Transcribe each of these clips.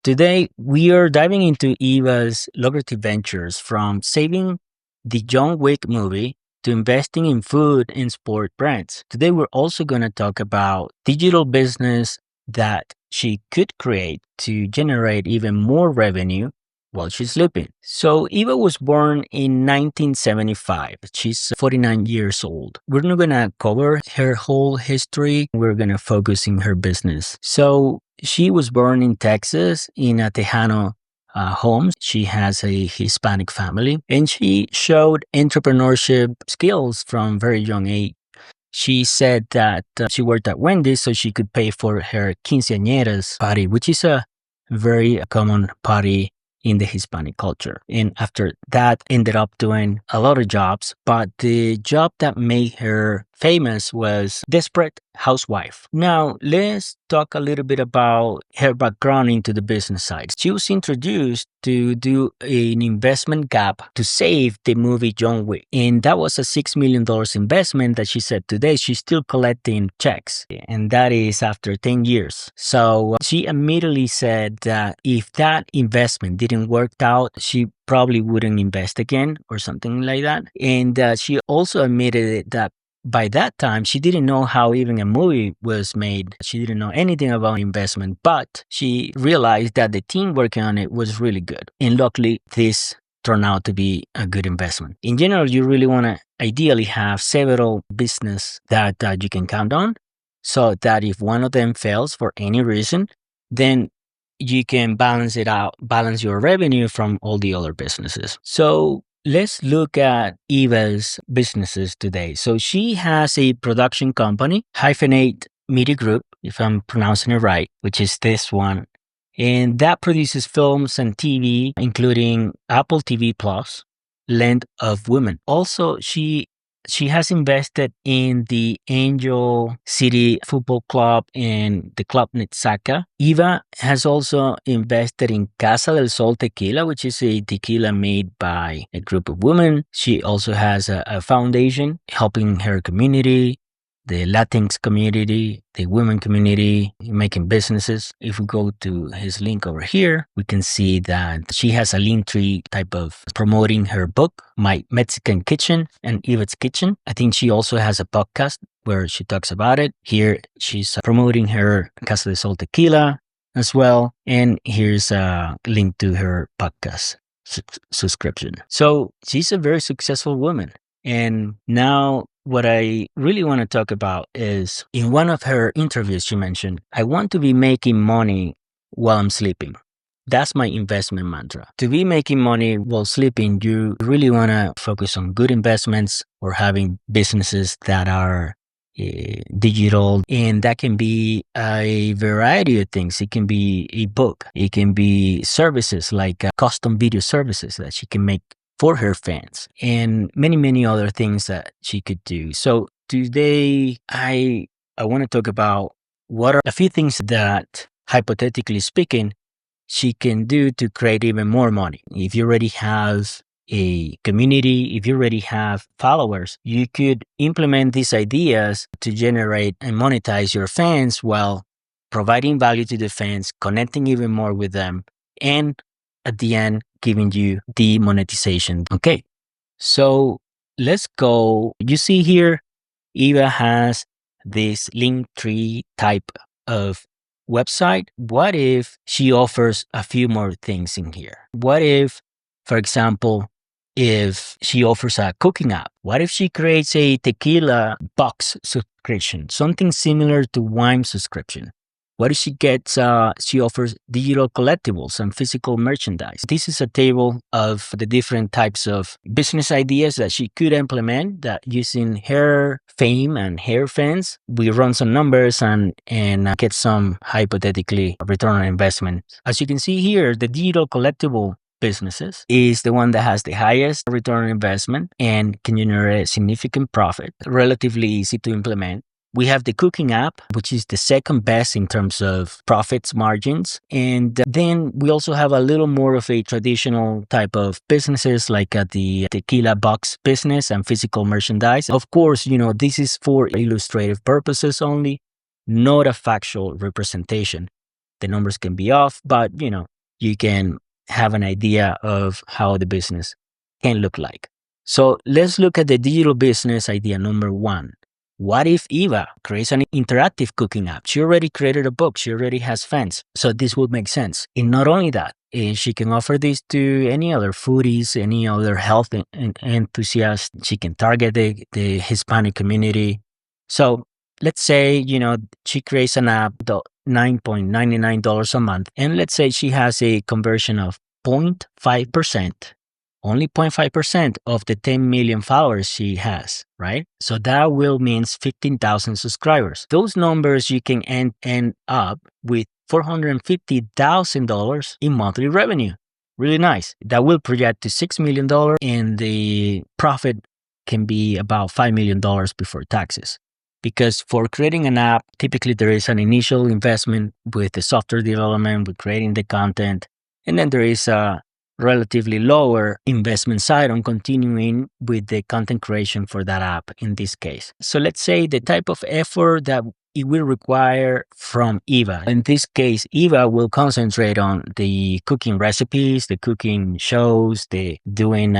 Today, we are diving into Eva's lucrative ventures from saving the John Wick movie to investing in food and sport brands. Today, we're also going to talk about digital business that she could create to generate even more revenue while she's sleeping. So, Eva was born in 1975. She's 49 years old. We're not going to cover her whole history. We're going to focus in her business. So, she was born in Texas in a Tejano home. She has a Hispanic family and she showed entrepreneurship skills from very young age. She said that she worked at Wendy's so she could pay for her quinceañeras party, which is a very common party in the Hispanic culture. And after that, ended up doing a lot of jobs. But the job that made her famous was Desperate Housewife. Now, let's talk a little bit about her background into the business side. She was introduced to do an investment gap to save the movie John Wick. And that was a $6 million investment that she said today she's still collecting checks. And that is after 10 years. So she immediately said that if that investment didn't work out, she probably wouldn't invest again or something like that. And she also admitted that by that time, she didn't know how even a movie was made. She didn't know anything about investment, but she realized that the team working on it was really good. And luckily, this turned out to be a good investment. In general, you really want to ideally have several business that you can count on so that if one of them fails for any reason, then you can balance it out, balance your revenue from all the other businesses. So let's look at Eva's businesses today. So she has a production company, Hyphenate Media Group, if I'm pronouncing it right, which is this one. And that produces films and TV, including Apple TV Plus, Land of Women. Also, she has invested in the Angel City Football Club and the Club Nitsaca. Eva has also invested in Casa del Sol Tequila, which is a tequila made by a group of women. She also has a foundation helping her community, the Latinx community, the women community, making businesses. If we go to his link over here, we can see that she has a link tree type of promoting her book, My Mexican Kitchen and Eva's Kitchen. I think she also has a podcast where she talks about it. Here, she's promoting her Casa de Sol Tequila as well. And here's a link to her podcast subscription. So she's a very successful woman. And now what I really want to talk about is in one of her interviews, she mentioned, I want to be making money while I'm sleeping. That's my investment mantra. To be making money while sleeping, you really want to focus on good investments or having businesses that are digital. And that can be a variety of things. It can be a book. It can be services like custom video services that she can make for her fans and many, many other things that she could do. So today, I want to talk about what are a few things that, hypothetically speaking, she can do to create even more money. If you already have a community, if you already have followers, you could implement these ideas to generate and monetize your fans while providing value to the fans, connecting even more with them, and at the end, giving you the monetization. Okay, so let's go. You see here, Eva has this link tree type of website. What if she offers a few more things in here? What if, for example, if she offers a cooking app? What if she creates a tequila box subscription, something similar to wine subscription? What if she offers digital collectibles and physical merchandise? This is a table of the different types of business ideas that she could implement that using her fame and her fans. We run some numbers and get some hypothetically return on investment. As you can see here, the digital collectible businesses is the one that has the highest return on investment and can generate significant profit, relatively easy to implement. We have the cooking app, which is the second best in terms of profits margins. And then we also have a little more of a traditional type of businesses like the tequila box business and physical merchandise. Of course, this is for illustrative purposes only, not a factual representation. The numbers can be off, but you can have an idea of how the business can look like. So let's look at the digital business idea number one. What if Eva creates an interactive cooking app? She already created a book. She already has fans. So this would make sense. And not only that, she can offer this to any other foodies, any other health enthusiast. She can target the Hispanic community. So let's say, she creates an app, $9.99 a month. And let's say she has a conversion of 0.5%. Only 0.5% of the 10 million followers she has, right? So that will means 15,000 subscribers. Those numbers you can end up with $450,000 in monthly revenue. Really nice. That will project to $6 million, and the profit can be about $5 million before taxes. Because for creating an app, typically there is an initial investment with the software development, with creating the content, and then there is a relatively lower investment side on continuing with the content creation for that app in this case. So let's say the type of effort that it will require from Eva. In this case, Eva will concentrate on the cooking recipes, the cooking shows, the doing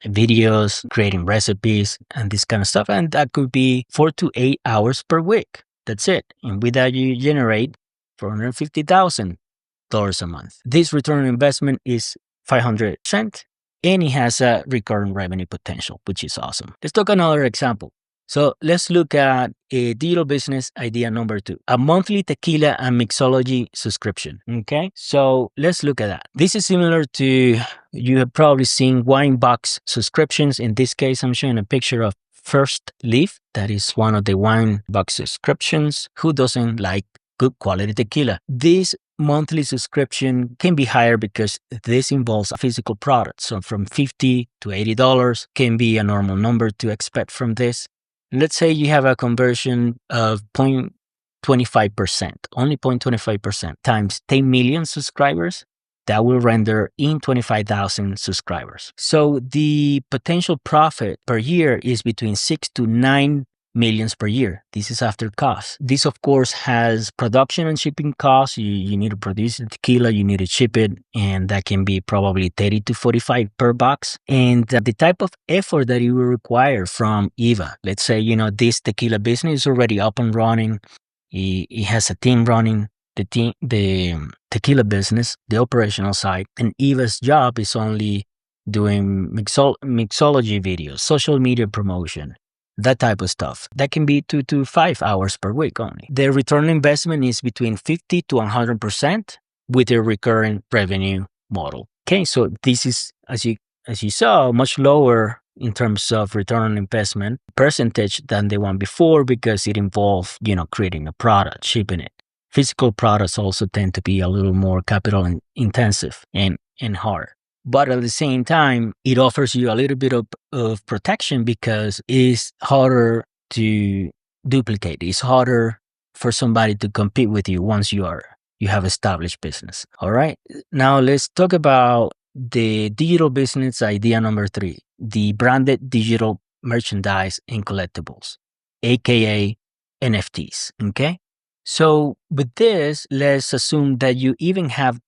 videos, creating recipes, and this kind of stuff. And that could be 4 to 8 hours per week. That's it. And with that, you generate $450,000 a month. This return on investment is 500%, and it has a recurring revenue potential, which is awesome. Let's talk another example. So let's look at a digital business idea number two, a monthly tequila and mixology subscription. Okay, so let's look at that. This is similar to, you have probably seen wine box subscriptions. In this case, I'm showing a picture of First Leaf. That is one of the wine box subscriptions. Who doesn't like good quality tequila? This monthly subscription can be higher because this involves a physical product. So from $50 to $80 can be a normal number to expect from this. Let's say you have a conversion of 0.25%, only 0.25% times 10 million subscribers. That will render in 25,000 subscribers. So the potential profit per year is between 6 to 9 millions per year. This is after costs. This, of course, has production and shipping costs. You need to produce the tequila, you need to ship it, and that can be probably 30 to 45 per box. And the type of effort that it will require from Eva. Let's say, this tequila business is already up and running. It has a team running the tequila business, the operational side, and Eva's job is only doing mixology videos, social media promotion, that type of stuff. That can be 2 to 5 hours per week only. The return on investment is between 50 to 100% with a recurring revenue model. Okay, so this is, as you saw, much lower in terms of return on investment percentage than the one before, because it involved, creating a product, shipping it. Physical products also tend to be a little more capital intensive and hard. But at the same time, it offers you a little bit of protection because it's harder to duplicate. It's harder for somebody to compete with you once you have established business. All right. Now let's talk about the digital business idea number three, the branded digital merchandise and collectibles, aka NFTs. Okay. So with this, let's assume that you even have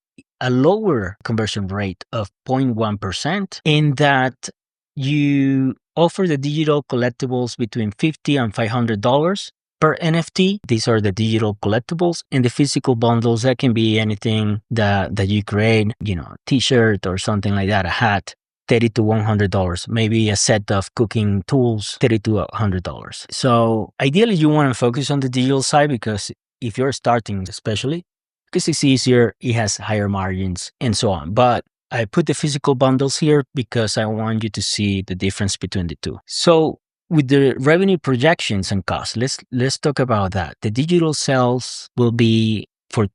a lower conversion rate of 0.1%, in that you offer the digital collectibles between $50 and $500 per NFT. These are the digital collectibles, and the physical bundles, that can be anything that you create, a t-shirt or something like that, a hat, $30 to $100. Maybe a set of cooking tools, $30 to $100. So ideally, you want to focus on the digital side, because if you're starting, especially, because it's easier, it has higher margins and so on. But I put the physical bundles here because I want you to see the difference between the two. So with the revenue projections and costs, let's talk about that. The digital sales will be for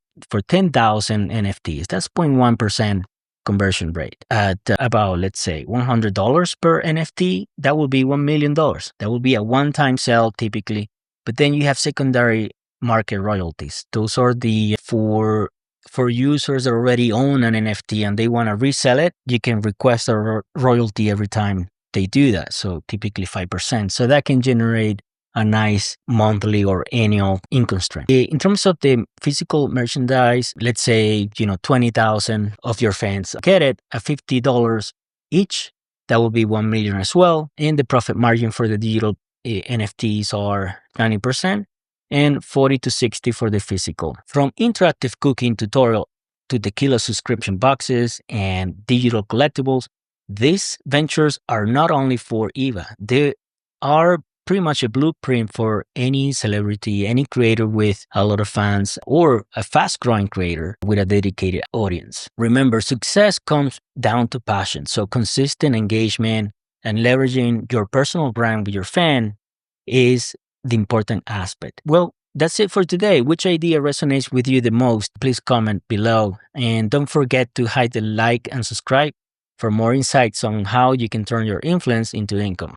10,000 NFTs. That's 0.1% conversion rate at about, let's say, $100 per NFT. That will be $1 million. That will be a one-time sale typically. But then you have secondary market royalties. Those are the for users that already own an NFT and they want to resell it. You can request a royalty every time they do that. So typically 5%. So that can generate a nice monthly or annual income stream. In terms of the physical merchandise, let's say, 20,000 of your fans get it at $50 each. That will be 1 million as well. And the profit margin for the digital NFTs are 90% and 40 to 60 for the physical. From interactive cooking tutorial to Tequila subscription boxes and digital collectibles, these ventures are not only for Eva, they are pretty much a blueprint for any celebrity, any creator with a lot of fans, or a fast growing creator with a dedicated audience. Remember, success comes down to passion. So consistent engagement and leveraging your personal brand with your fan is the important aspect. Well, that's it for today. Which idea resonates with you the most? Please comment below. And don't forget to hit the like and subscribe for more insights on how you can turn your influence into income.